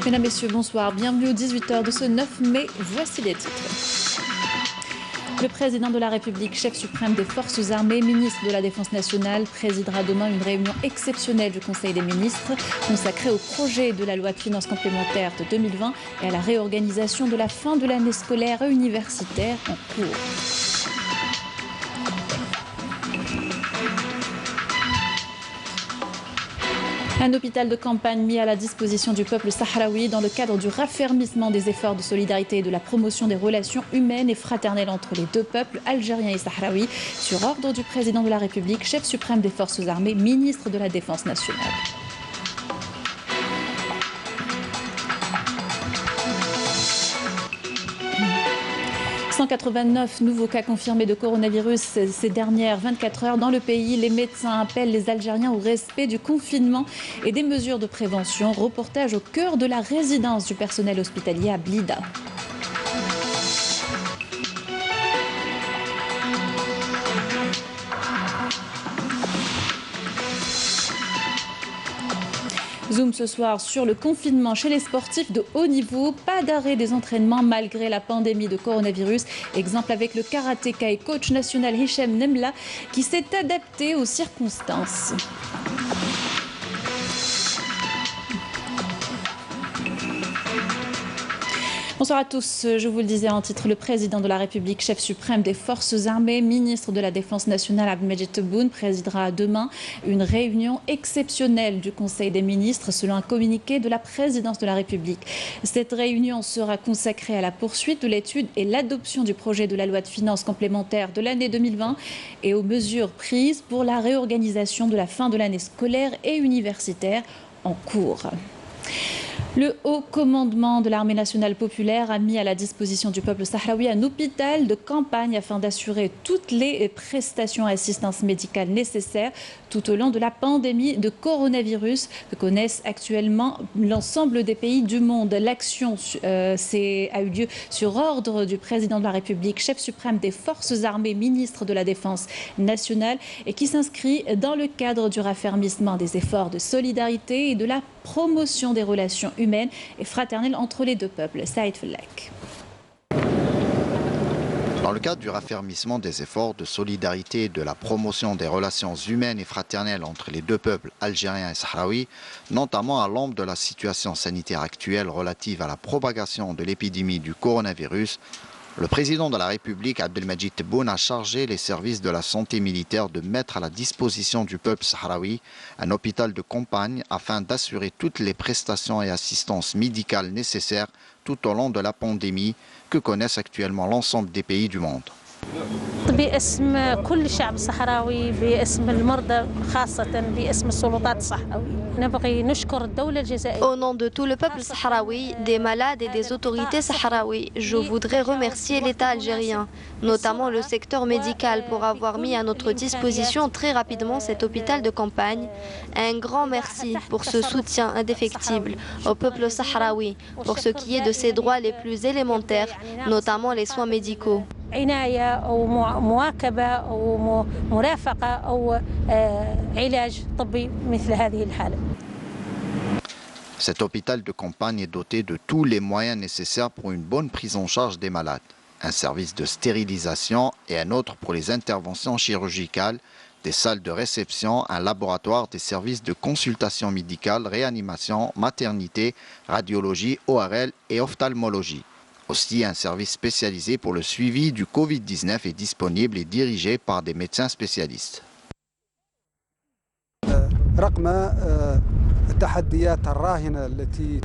Mesdames, Messieurs, bonsoir. Bienvenue aux 18h de ce 9 mai. Voici les titres. Le président de la République, chef suprême des forces armées, ministre de la Défense nationale, présidera demain une réunion exceptionnelle du Conseil des ministres consacrée au projet de la loi de finances complémentaire de 2020 et à la réorganisation de la fin de l'année scolaire et universitaire en cours. Un hôpital de campagne mis à la disposition du peuple sahraoui dans le cadre du raffermissement des efforts de solidarité et de la promotion des relations humaines et fraternelles entre les deux peuples, algériens et sahraouis, sur ordre du président de la République, chef suprême des forces armées, ministre de la Défense nationale. « 189 nouveaux cas confirmés de coronavirus ces dernières 24 heures dans le pays. Les médecins appellent les Algériens au respect du confinement et des mesures de prévention. Reportage au cœur de la résidence du personnel hospitalier à Blida. Zoom ce soir sur le confinement chez les sportifs de haut niveau. Pas d'arrêt des entraînements malgré la pandémie de coronavirus. Exemple avec le karatéka et coach national Hichem Nemla qui s'est adapté aux circonstances. Bonsoir à tous. Je vous le disais en titre, le président de la République, chef suprême des forces armées, ministre de la Défense nationale, Abdelmajid Tebboune, présidera demain une réunion exceptionnelle du Conseil des ministres selon un communiqué de la présidence de la République. Cette réunion sera consacrée à la poursuite de l'étude et l'adoption du projet de la loi de finances complémentaire de l'année 2020 et aux mesures prises pour la réorganisation de la fin de l'année scolaire et universitaire en cours. Le haut commandement de l'armée nationale populaire a mis à la disposition du peuple sahraoui un hôpital de campagne afin d'assurer toutes les prestations et assistances médicales nécessaires tout au long de la pandémie de coronavirus que connaissent actuellement l'ensemble des pays du monde. L'action a eu lieu sur ordre du président de la République, chef suprême des forces armées, ministre de la Défense nationale et qui s'inscrit dans le cadre du raffermissement des efforts de solidarité et de la promotion des relations humaines et fraternelles entre les deux peuples. Saïd Fellak. Dans le cadre du raffermissement des efforts de solidarité et de la promotion des relations humaines et fraternelles entre les deux peuples algériens et sahraouis, notamment à l'ombre de la situation sanitaire actuelle relative à la propagation de l'épidémie du coronavirus, le président de la République, Abdelmajid Tebboune, a chargé les services de la santé militaire de mettre à la disposition du peuple sahraoui un hôpital de campagne afin d'assurer toutes les prestations et assistances médicales nécessaires tout au long de la pandémie que connaissent actuellement l'ensemble des pays du monde. باسم كل الشعب الصحراوي باسم المرضى خاصة باسم السلطات الصحراوية نبغي نشكر الدولة الجزائرية. Au nom de tout le peuple sahraoui, des malades et des autorités sahraouies, je voudrais remercier l'État algérien, notamment le secteur médical, pour avoir mis à notre disposition très rapidement cet hôpital de campagne. Un grand merci pour ce soutien indéfectible au peuple sahraoui pour ce qui est de ses droits les plus élémentaires, notamment les soins médicaux. عناية أو مواكبة أو مرافقة أو علاج طبي مثل هذه الحالة. Cet hôpital de campagne est doté de tous les moyens nécessaires pour une bonne prise en charge des malades. Un service de stérilisation et un autre pour les interventions chirurgicales, des salles de réception, un laboratoire, des services de consultation médicale, réanimation, maternité, radiologie, ORL et ophtalmologie. Aussi, un service spécialisé pour le suivi du Covid-19 est disponible et dirigé par des médecins spécialistes.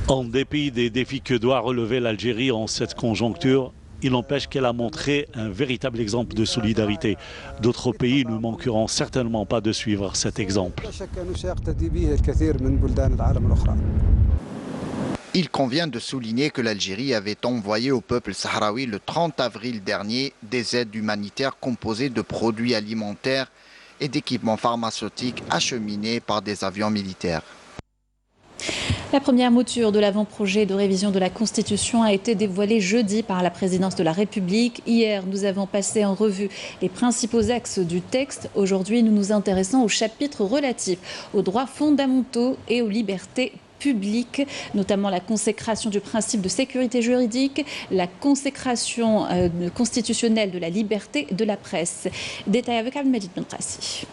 En dépit des défis que doit relever l'Algérie en cette conjoncture, il n'empêche qu'elle a montré un véritable exemple de solidarité. D'autres pays ne manqueront certainement pas de suivre cet exemple. Il convient de souligner que l'Algérie avait envoyé au peuple sahraoui le 30 avril dernier des aides humanitaires composées de produits alimentaires et d'équipements pharmaceutiques acheminés par des avions militaires. La première mouture de l'avant-projet de révision de la Constitution a été dévoilée jeudi par la présidence de la République. Hier, nous avons passé en revue les principaux axes du texte. Aujourd'hui, nous nous intéressons au chapitre relatif aux droits fondamentaux et aux libertés publique, notamment la consécration du principe de sécurité juridique, la consécration constitutionnelle de la liberté de la presse. Détail avec Abdelmajid Benqassi.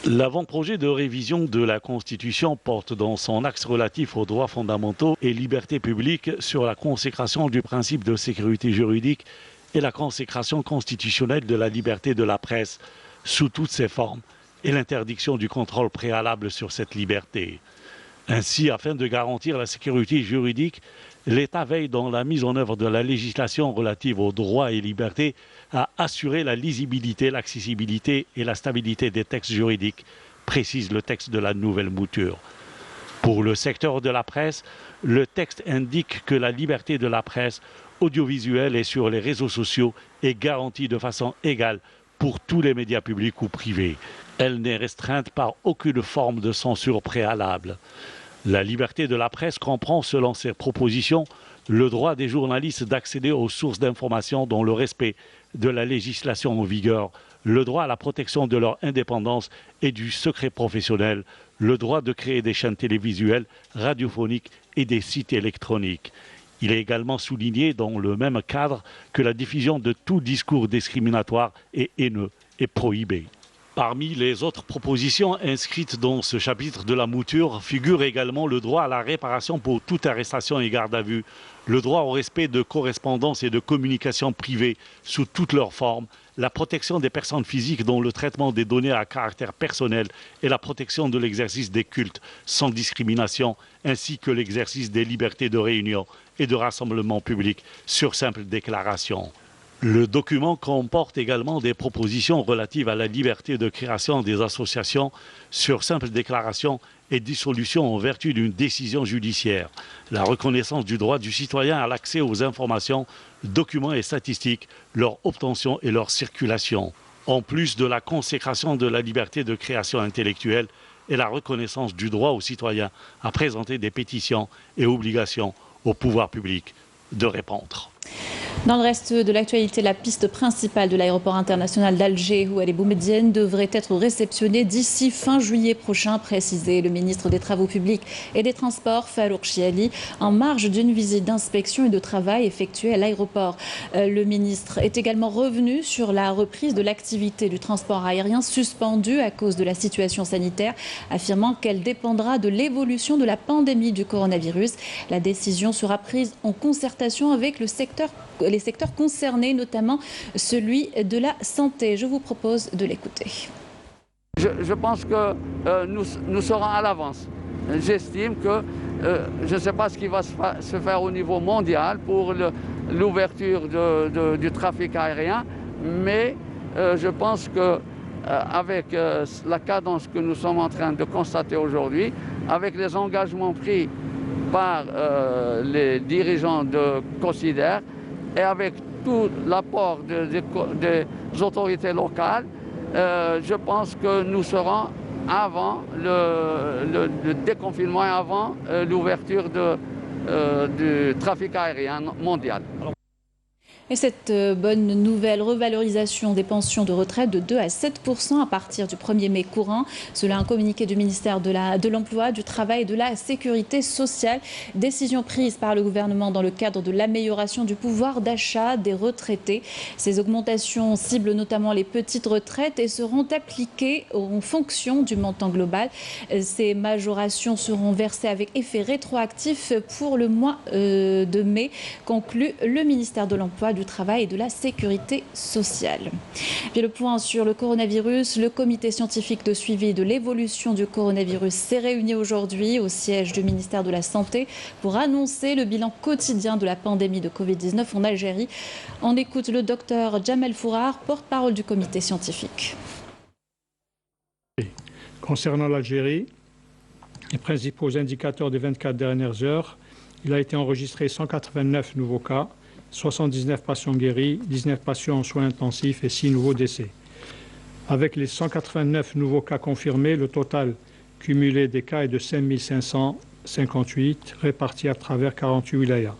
L'avant-projet de révision de la Constitution porte dans son axe relatif aux droits fondamentaux et libertés publiques sur la consécration du principe de sécurité juridique et la consécration constitutionnelle de la liberté de la presse sous toutes ses formes et l'interdiction du contrôle préalable sur cette liberté. Ainsi, afin de garantir la sécurité juridique, l'État veille dans la mise en œuvre de la législation relative aux droits et libertés à assurer la lisibilité, l'accessibilité et la stabilité des textes juridiques, précise le texte de la nouvelle mouture. Pour le secteur de la presse, le texte indique que la liberté de la presse audiovisuelle et sur les réseaux sociaux est garantie de façon égale pour tous les médias publics ou privés. Elle n'est restreinte par aucune forme de censure préalable. La liberté de la presse comprend, selon ces propositions, le droit des journalistes d'accéder aux sources d'information dans le respect de la législation en vigueur, le droit à la protection de leur indépendance et du secret professionnel, le droit de créer des chaînes télévisuelles, radiophoniques et des sites électroniques. Il est également souligné dans le même cadre que la diffusion de tout discours discriminatoire et haineux est prohibée. Parmi les autres propositions inscrites dans ce chapitre de la mouture figure également le droit à la réparation pour toute arrestation et garde à vue, le droit au respect de correspondance et de communication privée sous toutes leurs formes, la protection des personnes physiques dont le traitement des données à caractère personnel et la protection de l'exercice des cultes sans discrimination, ainsi que l'exercice des libertés de réunion et de rassemblement public sur simple déclaration. Le document comporte également des propositions relatives à la liberté de création des associations sur simple déclaration et dissolution en vertu d'une décision judiciaire, la reconnaissance du droit du citoyen à l'accès aux informations, documents et statistiques, leur obtention et leur circulation, en plus de la consécration de la liberté de création intellectuelle et la reconnaissance du droit aux citoyens à présenter des pétitions et obligations au pouvoir public de répondre. Dans le reste de l'actualité, la piste principale de l'aéroport international d'Alger, Ouali Boumedienne, devrait être réceptionnée d'ici fin juillet prochain, précisé le ministre des Travaux publics et des Transports, Farouk Chiali, en marge d'une visite d'inspection et de travail effectuée à l'aéroport. Le ministre est également revenu sur la reprise de l'activité du transport aérien suspendue à cause de la situation sanitaire, affirmant qu'elle dépendra de l'évolution de la pandémie du coronavirus. La décision sera prise en concertation avec les secteurs concernés, notamment celui de la santé. Je vous propose de l'écouter. Je pense que nous serons à l'avance. J'estime que je ne sais pas ce qui va se faire au niveau mondial pour l'ouverture du trafic aérien, mais je pense qu'avec la cadence que nous sommes en train de constater aujourd'hui, avec les engagements pris par les dirigeants de Cosider, et avec tout l'apport des autorités locales, je pense que nous serons avant le déconfinement et avant l'ouverture du trafic aérien mondial. Et cette bonne nouvelle revalorisation des pensions de retraite de 2 à 7% à partir du 1er mai courant, cela un communiqué du ministère de l'Emploi, du Travail et de la Sécurité sociale. Décision prise par le gouvernement dans le cadre de l'amélioration du pouvoir d'achat des retraités. Ces augmentations ciblent notamment les petites retraites et seront appliquées en fonction du montant global. Ces majorations seront versées avec effet rétroactif pour le mois de mai, conclut le ministère de l'Emploi, du Travail et de la Sécurité sociale. Puis le point sur le coronavirus, le comité scientifique de suivi de l'évolution du coronavirus s'est réuni aujourd'hui au siège du ministère de la Santé pour annoncer le bilan quotidien de la pandémie de Covid-19 en Algérie. On écoute le docteur Jamel Fourar, porte-parole du comité scientifique. Concernant l'Algérie, les principaux indicateurs des 24 dernières heures, il a été enregistré 189 nouveaux cas, 79 patients guéris, 19 patients en soins intensifs et 6 nouveaux décès. Avec les 189 nouveaux cas confirmés, le total cumulé des cas est de 5558 répartis à travers 48 wilayas.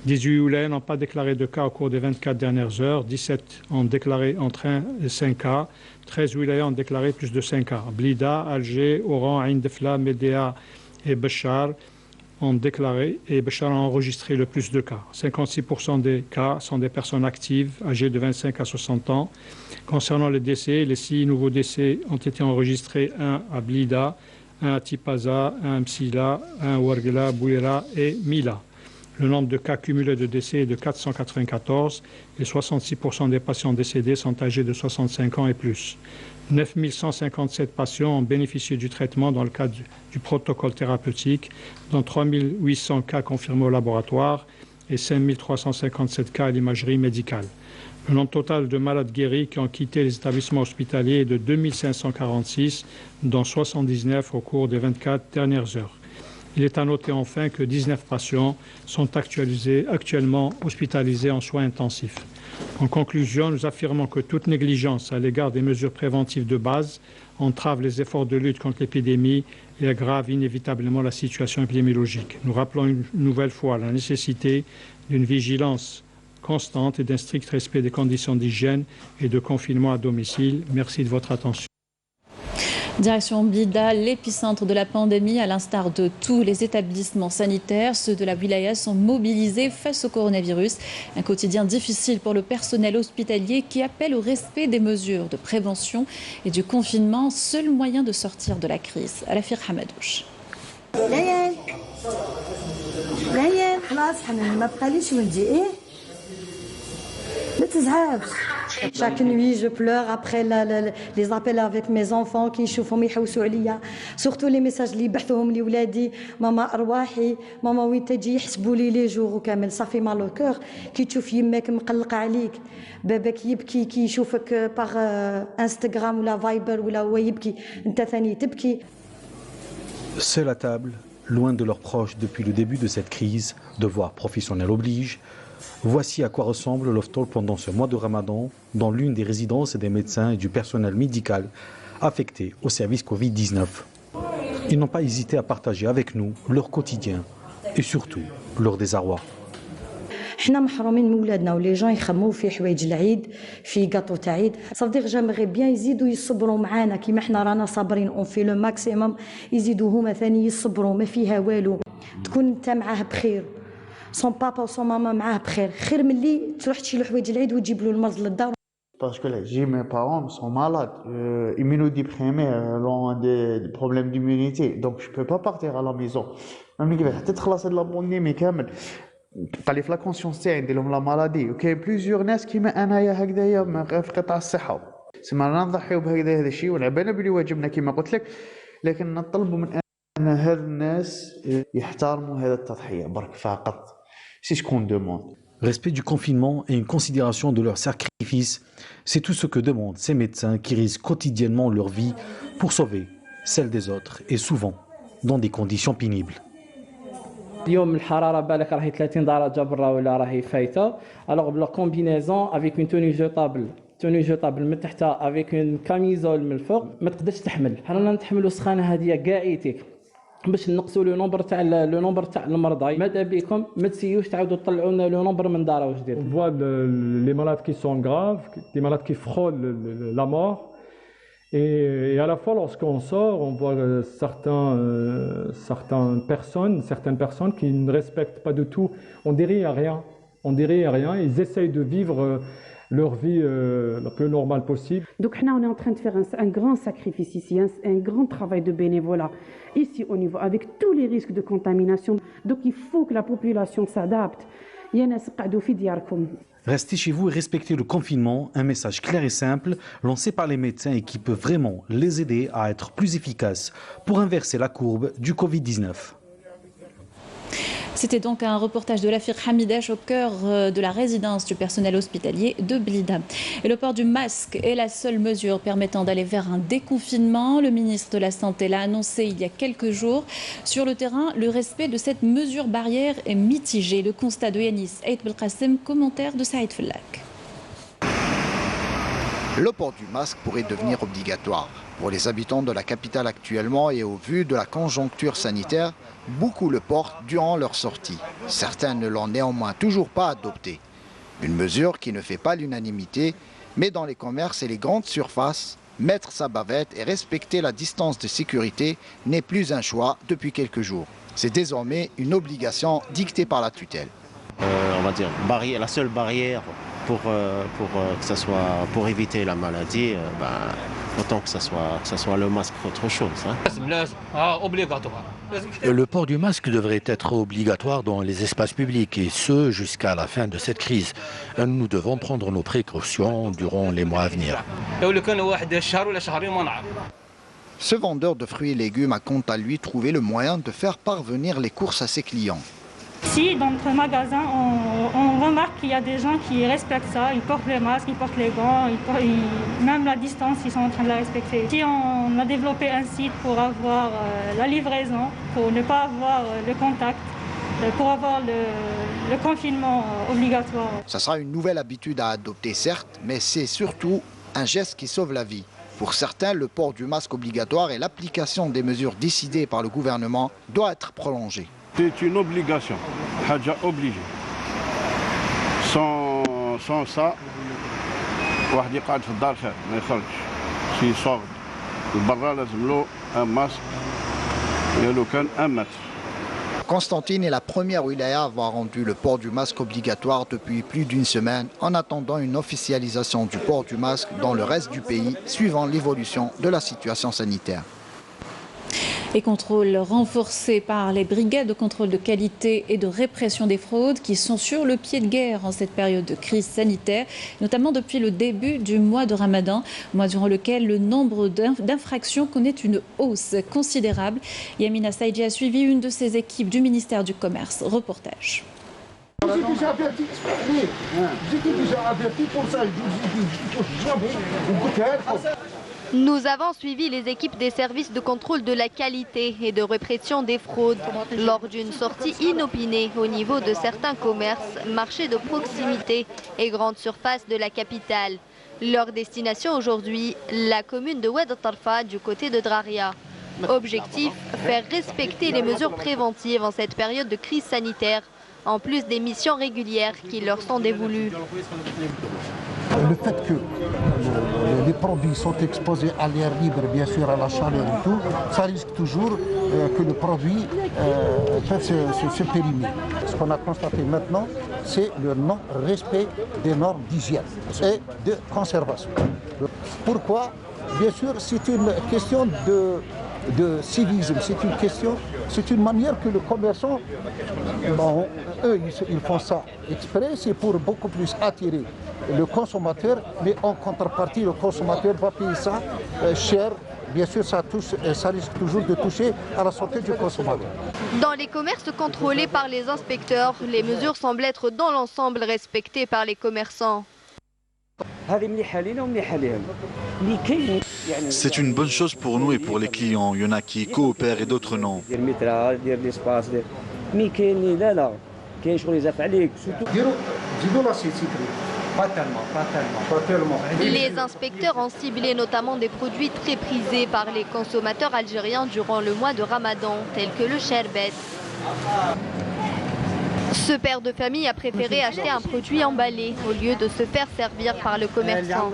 18 wilayas n'ont pas déclaré de cas au cours des 24 dernières heures, 17 ont déclaré entre 1 et 5 cas, 13 wilayas ont déclaré plus de 5 cas. Blida, Alger, Oran, Ain Defla, Médéa et Béchar ont déclaré et Béchar a enregistré le plus de cas. 56% des cas sont des personnes actives âgées de 25 à 60 ans. Concernant les décès, les 6 nouveaux décès ont été enregistrés, un à Blida, un à Tipaza, un à Msila, un à Ouargla, Bouira et Mila. Le nombre de cas cumulés de décès est de 494 et 66% des patients décédés sont âgés de 65 ans et plus. 9157 patients ont bénéficié du traitement dans le cadre du protocole thérapeutique, dont 3800 cas confirmés au laboratoire et 5357 cas à l'imagerie médicale. Le nombre total de malades guéris qui ont quitté les établissements hospitaliers est de 2546, dont 79 au cours des 24 dernières heures. Il est à noter enfin que 19 patients sont actuellement hospitalisés en soins intensifs. En conclusion, nous affirmons que toute négligence à l'égard des mesures préventives de base entrave les efforts de lutte contre l'épidémie et aggrave inévitablement la situation épidémiologique. Nous rappelons une nouvelle fois la nécessité d'une vigilance constante et d'un strict respect des conditions d'hygiène et de confinement à domicile. Merci de votre attention. Direction Blida, l'épicentre de la pandémie, à l'instar de tous les établissements sanitaires. Ceux de la wilaya sont mobilisés face au coronavirus. Un quotidien difficile pour le personnel hospitalier qui appelle au respect des mesures de prévention et du confinement, seul moyen de sortir de la crise. Alafir Hamadouche. Chaque nuit, je pleure après les appels avec mes enfants qui يشوفهم يحوسوا عليا. Surtout les messages اللي يبعثوهم لي ولادي ماما أرواحي ماما وين تجي يحسبوا لي لي جور وكامل صافي مال لو كور كي تشوف يماك مقلقة عليك باباك يبكي كي يشوفك باغ انستغرام ولا فايبر ولا هو يبكي أنت ثاني تبكي. Seul à table, loin de leurs proches depuis le début de cette crise, devoir professionnel oblige. Voici à quoi ressemble l'hoftol pendant ce mois de Ramadan dans l'une des résidences des médecins et du personnel médical affectés au service Covid-19. Ils n'ont pas hésité à partager avec nous leur quotidien et surtout leur désarroi. حنا محرومين من ولادنا ولي جون يخموا في حوايج العيد في كاطو تاع عيد صافي جامغي بيان يزيدوا يصبروا معانا كيما حنا رانا صابرين اون في لو ماكسيموم يزيدوا هما ثاني يصبروا ما فيها والو تكون انت معاه بخير son papa ou son maman معاه بخير خير من اللي تروح تشيل له حوايج العيد وتجيب له المرض للدار. Parce que là, j'ai mes parents sont malades, immunodéprimés, ont des problèmes d'immunité, donc je peux pas partir à la maison. Même qui va تتخلص de la pandémie كامل. طالي في لا كونسيونس تاعي ندير لهم لا مالادي وكاين بليزيور ناس كيما انايا هكذايا في قطاع الصحه سما نضحيو بهكذا هذا الشيء ونعبانا بلي واجبنا كيما قلت لك لكن نطلبوا من ان هاد الناس يحترموا هذا التضحيه برك فقط سي سكون دوموند. Respect du confinement et une considération de leur sacrifice, c'est tout ce que demandent ces médecins qui risquent quotidiennement leur vie pour sauver celle des autres et souvent dans des conditions pénibles. اليوم الحراره بالك راهي 30 درجه برا ولا راهي فايته الوغ بلا كومبينيزون افيك اون توني جوطابل من تحت افيك اون كاميزول من الفوق ما تقدرش تحمل حنا نتحملوا السخانه هذه كاعيتك باش نقصوا لو نومبر تاع المرضى ماذا بكم ما تسيوش تعاودوا تطلعوا لنا لو نومبر من دار واش دير. On voit les malades qui sont graves, des malades qui frôlent la mort. Et à la fois, lorsqu'on sort, on voit certaines personnes qui ne respectent pas du tout. On dirait à rien. Ils essayent de vivre leur vie la plus normale possible. Donc, on est en train de faire un grand sacrifice ici, un grand travail de bénévolat ici au niveau, avec tous les risques de contamination. Donc, il faut que la population s'adapte. Restez chez vous et respectez le confinement, un message clair et simple lancé par les médecins et qui peut vraiment les aider à être plus efficaces pour inverser la courbe du Covid-19. C'était donc un reportage de l'Afir Hamidash au cœur de la résidence du personnel hospitalier de Blida. Et le port du masque est la seule mesure permettant d'aller vers un déconfinement. Le ministre de la Santé l'a annoncé il y a quelques jours. Sur le terrain, le respect de cette mesure barrière est mitigé. Le constat de Yanis Aït Belkacem, commentaire de Saïd Fellak. Le port du masque pourrait devenir obligatoire. Pour les habitants de la capitale actuellement et au vu de la conjoncture sanitaire, beaucoup le portent durant leur sortie. Certains ne l'ont néanmoins toujours pas adopté. Une mesure qui ne fait pas l'unanimité, mais dans les commerces et les grandes surfaces, Mettre sa bavette et respecter la distance de sécurité n'est plus un choix depuis quelques jours. C'est désormais une obligation dictée par la tutelle. On va dire, la seule barrière pour éviter la maladie, autant que ça soit le masque autre chose. Le port du masque devrait être obligatoire dans les espaces publics et ce jusqu'à la fin de cette crise. Nous devons prendre nos précautions durant les mois à venir. Ce vendeur de fruits et légumes a quant à lui trouvé le moyen de faire parvenir les courses à ses clients. Ici, dans notre magasin, on remarque qu'il y a des gens qui respectent ça. Ils portent les masques, ils portent les gants, même la distance, ils sont en train de la respecter. Ici, on a développé un site pour avoir la livraison, pour ne pas avoir le contact, pour avoir le confinement obligatoire. Ça sera une nouvelle habitude à adopter, certes, mais c'est surtout un geste qui sauve la vie. Pour certains, le port du masque obligatoire et l'application des mesures décidées par le gouvernement doit être prolongée. C'est une obligation, haja obligé. Sans ça, واحد يقعد في الدار خير ما يخرجش شي صاغد البرا لازم له un masque لو كان 1 mètre. Constantine est la première wilaya à avoir rendu le port du masque obligatoire depuis plus d'une semaine, en attendant une officialisation du port du masque dans le reste du pays, suivant l'évolution de la situation sanitaire. Et contrôle renforcé par les brigades de contrôle de qualité et de répression des fraudes qui sont sur le pied de guerre en cette période de crise sanitaire, notamment depuis le début du mois de Ramadan, mois durant lequel le nombre d'infractions connaît une hausse considérable. Yamina Saïdji a suivi une de ces équipes du ministère du Commerce. Reportage. Nous avons suivi les équipes des services de contrôle de la qualité et de répression des fraudes lors d'une sortie inopinée au niveau de certains commerces, marchés de proximité et grandes surfaces de la capitale. Leur destination aujourd'hui, la commune de Oued Tarfa du côté de Draria. Objectif, faire respecter les mesures préventives en cette période de crise sanitaire, en plus des missions régulières qui leur sont dévolues. Le fait que les produits sont exposés à l'air libre, bien sûr à la chaleur et tout, ça risque toujours que le produit peut se périmer. Ce qu'on a constaté maintenant, c'est le non-respect des normes d'hygiène et de conservation. Pourquoi? Bien sûr, c'est une question de civisme, c'est une manière que le commerçant, bon, eux ils font ça exprès, c'est pour beaucoup plus attirer le consommateur, mais en contrepartie le consommateur va payer ça cher. Bien sûr, ça risque toujours de toucher à la santé du consommateur. Dans les commerces contrôlés par les inspecteurs, les mesures semblent être dans l'ensemble respectées par les commerçants. C'est une bonne chose pour nous et pour les clients. Il y en a qui coopèrent et d'autres non. Les inspecteurs ont ciblé notamment des produits très prisés par les consommateurs algériens durant le mois de Ramadan, tels que le sherbet. Ce père de famille a préféré acheter un produit emballé au lieu de se faire servir par le commerçant.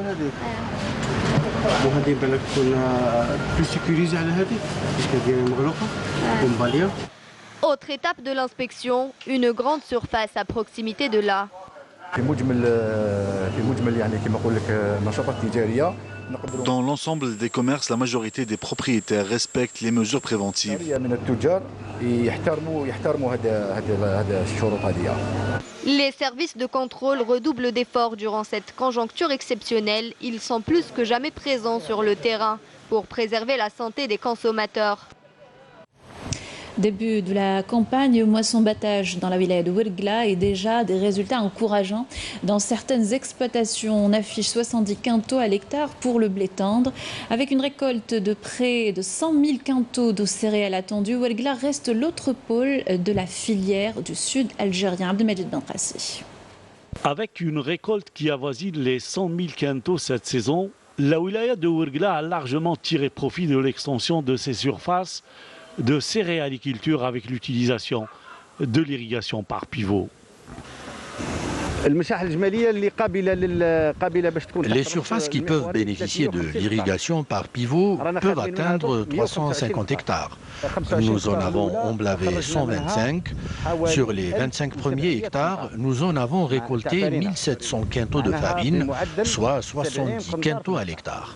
Autre étape de l'inspection, une grande surface à proximité de là. Dans l'ensemble des commerces, la majorité des propriétaires respectent les mesures préventives. Les services de contrôle redoublent d'efforts durant cette conjoncture exceptionnelle. Ils sont plus que jamais présents sur le terrain pour préserver la santé des consommateurs. Début de la campagne moisson-battage dans la wilaya de Ouergla et déjà des résultats encourageants. Dans certaines exploitations, on affiche 70 quintaux à l'hectare pour le blé tendre. Avec une récolte de près de 100 000 quintaux de céréales attendues, Ouergla reste l'autre pôle de la filière du sud algérien. Abdelmajid Bentrassi. Avec une récolte qui avoisine les 100 000 quintaux cette saison, la wilaya de Ouergla a largement tiré profit de l'extension de ses surfaces de céréaliculture avec l'utilisation de l'irrigation par pivot. Les surfaces qui peuvent bénéficier de l'irrigation par pivot peuvent atteindre 350 hectares. Nous en avons emblavé 125. Sur les 25 premiers hectares, nous en avons récolté 1700 quintaux de farine, soit 70 quintaux à l'hectare.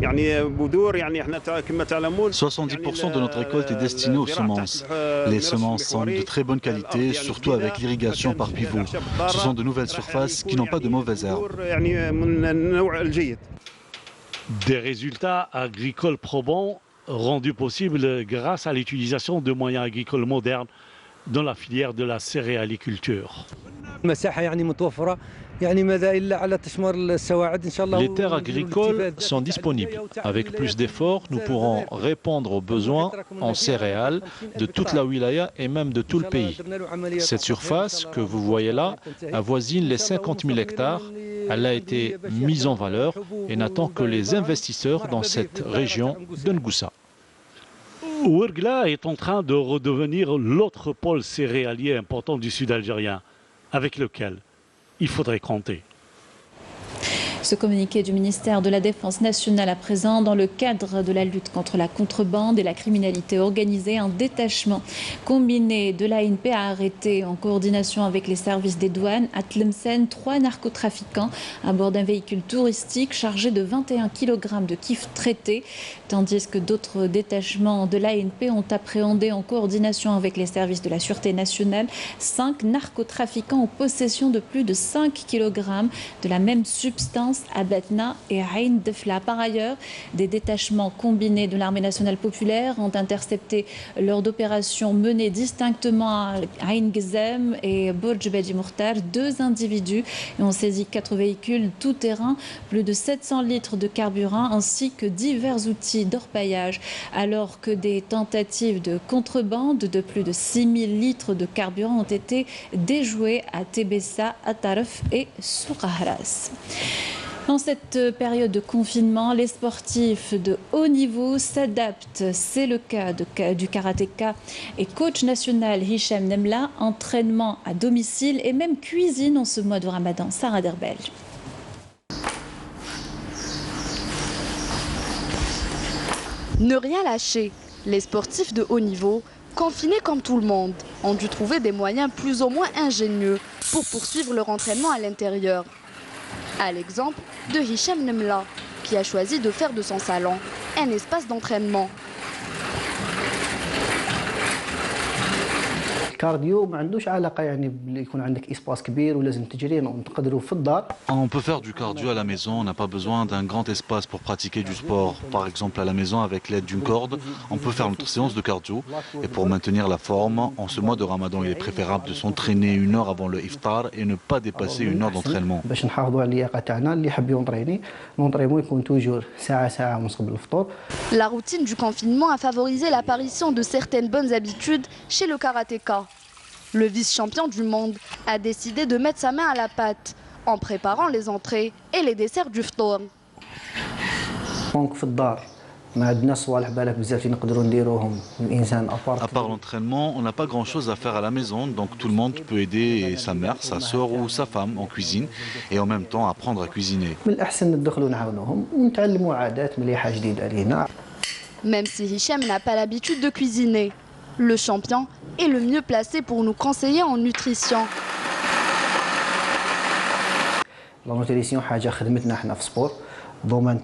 70% de notre récolte est destinée aux semences. Les semences sont de très bonne qualité, surtout avec l'irrigation par pivot. Ce sont de nouvelles surfaces qui n'ont pas de mauvaises herbes. Des résultats agricoles probants rendus possibles grâce à l'utilisation de moyens agricoles modernes dans la filière de la céréaliculture. Les terres agricoles sont disponibles. Avec plus d'efforts, nous pourrons répondre aux besoins en céréales de toute la wilaya et même de tout le pays. Cette surface que vous voyez là avoisine les 50 000 hectares. Elle a été mise en valeur et n'attend que les investisseurs dans cette région de Ngoussa. Ouergla est en train de redevenir l'autre pôle céréalier important du sud algérien, avec lequel il faudrait compter. Ce communiqué du ministère de la Défense nationale à présent, dans le cadre de la lutte contre la contrebande et la criminalité organisée, un détachement combiné de l'ANP a arrêté en coordination avec les services des douanes à Tlemcen 3 narcotrafiquants à bord d'un véhicule touristique chargé de 21 kg de kif traités, tandis que d'autres détachements de l'ANP ont appréhendé en coordination avec les services de la Sûreté nationale 5 narcotrafiquants en possession de plus de 5 kg de la même substance à Batna et Ain Defla. Par ailleurs, des détachements combinés de l'armée nationale populaire ont intercepté lors d'opérations menées distinctement à Ain Gzem et Bourj Bedi Mourtar 2 individus et ont saisi 4 véhicules tout-terrain, plus de 700 litres de carburant ainsi que divers outils d'orpaillage, alors que des tentatives de contrebande de plus de 6000 litres de carburant ont été déjouées à Tébessa, Ataref et Soukahras. Dans cette période de confinement, les sportifs de haut niveau s'adaptent. C'est le cas du karatéka et coach national Hicham Nemla, entraînement à domicile et même cuisine en ce mois de Ramadan. Sarah Derbel. Ne rien lâcher. Les sportifs de haut niveau, confinés comme tout le monde, ont dû trouver des moyens plus ou moins ingénieux pour poursuivre leur entraînement à l'intérieur. À l'exemple de Hicham Nemla, qui a choisi de faire de son salon un espace d'entraînement. On peut faire du cardio à la maison, on n'a pas besoin d'un grand espace pour pratiquer du sport. Par exemple, à la maison, avec l'aide d'une corde, on peut faire notre séance de cardio. Et pour maintenir la forme, en ce mois de Ramadan, il est préférable de s'entraîner 1 heure avant le iftar et ne pas dépasser 1 heure d'entraînement. La routine du confinement a favorisé l'apparition de certaines bonnes habitudes chez le karatéka. Le vice-champion du monde a décidé de mettre sa main à la pâte en préparant les entrées et les desserts du ftour. À part l'entraînement, on n'a pas grand-chose à faire à la maison, donc tout le monde peut aider sa mère, sa soeur ou sa femme en cuisine et en même temps apprendre à cuisiner. Même si Hicham n'a pas l'habitude de cuisiner, le champion est le mieux placé pour nous conseiller en nutrition. En sport, on a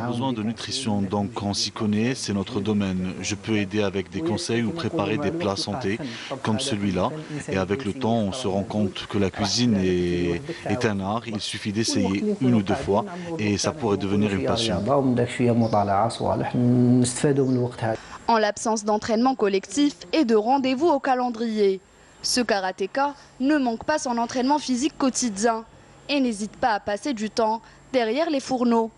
besoin de nutrition, donc on s'y connaît, c'est notre domaine. Je peux aider avec des conseils ou préparer des plats santé, comme celui-là. Et avec le temps, on se rend compte que la cuisine est un art. Il suffit d'essayer 1 ou 2 fois et ça pourrait devenir une passion. En l'absence d'entraînement collectif et de rendez-vous au calendrier, ce karatéka ne manque pas son entraînement physique quotidien et n'hésite pas à passer du temps derrière les fourneaux.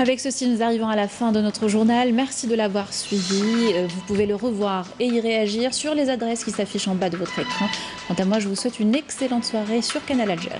Avec ceci, nous arrivons à la fin de notre journal. Merci de l'avoir suivi. Vous pouvez le revoir et y réagir sur les adresses qui s'affichent en bas de votre écran. Quant à moi, je vous souhaite une excellente soirée sur Canal Algérie.